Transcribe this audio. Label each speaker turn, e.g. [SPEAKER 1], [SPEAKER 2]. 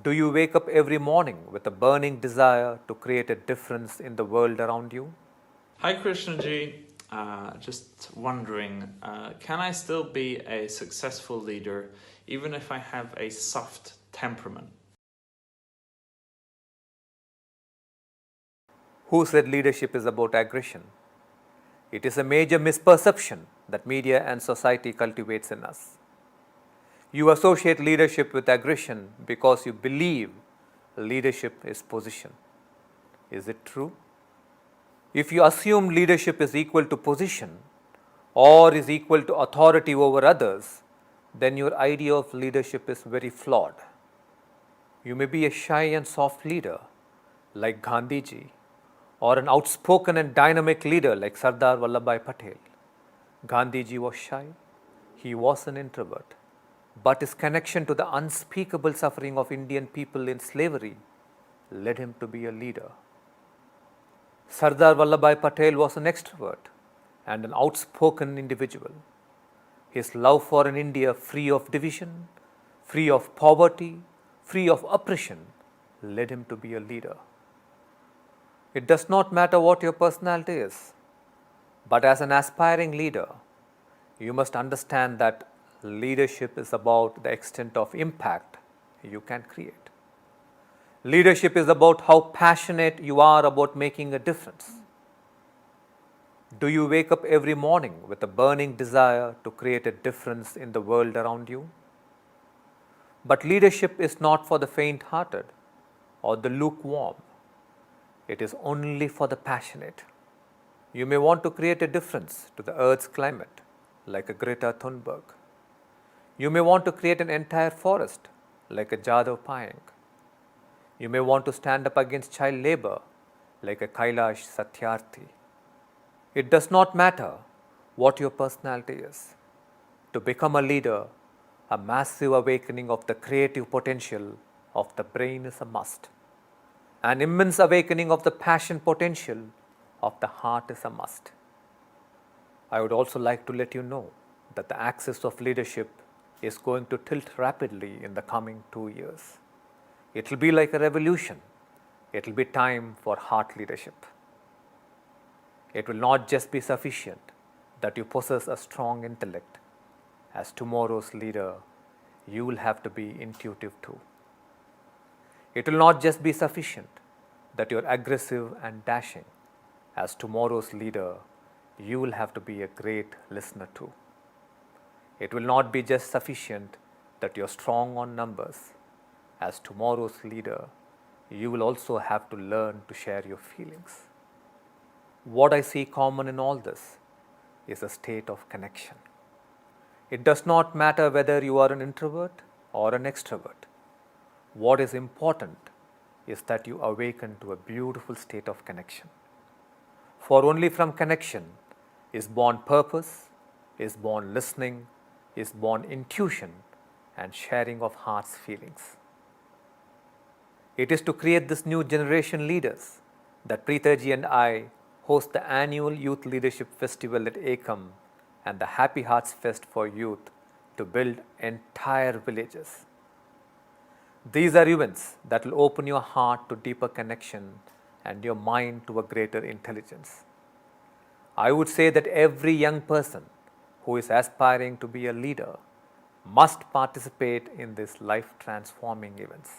[SPEAKER 1] Do you wake up every morning with a burning desire to create a difference in the world around you?
[SPEAKER 2] Hi Krishnaji, just wondering, can I still be a successful leader even if I have a soft temperament?
[SPEAKER 1] Who said leadership is about aggression? It is a major misperception that media and society cultivates in us. You associate leadership with aggression because you believe leadership is position. Is it true? If you assume leadership is equal to position or is equal to authority over others, then your idea of leadership is very flawed. You may be a shy and soft leader like Gandhiji, or an outspoken and dynamic leader like Sardar Vallabhbhai Patel. Gandhiji was shy, he was an introvert, but his connection to the unspeakable suffering of Indian people in slavery led him to be a leader. Sardar Vallabhbhai Patel was an extrovert and an outspoken individual. His love for an India free of division, free of poverty, free of oppression led him to be a leader. It does not matter what your personality is, but as an aspiring leader, you must understand that leadership is about the extent of impact you can create. Leadership is about how passionate you are about making a difference. Do you wake up every morning with a burning desire to create a difference in the world around you? But leadership is not for the faint hearted or the lukewarm. It is only for the passionate. You may want to create a difference to the earth's climate, like a Greta Thunberg. You may want to create an entire forest, like a Jadhav Payeng. You may want to stand up against child labor, like a Kailash Satyarthi. It does not matter what your personality is. To become a leader, a massive awakening of the creative potential of the brain is a must. An immense awakening of the passion potential of the heart is a must. I would also like to let you know that the axis of leadership is going to tilt rapidly in the coming 2 years. It will be like a revolution. It will be time for heart leadership. It will not just be sufficient that you possess a strong intellect. As tomorrow's leader, you will have to be intuitive too. It will not just be sufficient that you're aggressive and dashing. As tomorrow's leader, you will have to be a great listener too. It will not be just sufficient that you're strong on numbers. As tomorrow's leader, you will also have to learn to share your feelings. What I see common in all this is a state of connection. It does not matter whether you are an introvert or an extrovert. What is important is that you awaken to a beautiful state of connection. For only from connection is born purpose, is born listening, is born intuition and sharing of heart's feelings. It is to create this new generation leaders that Preethaji and I host the annual Youth Leadership Festival at Ekam and the Happy Hearts Fest for Youth to build entire villages. These are events that will open your heart to deeper connection and your mind to a greater intelligence. I would say that every young person who is aspiring to be a leader must participate in these life transforming events.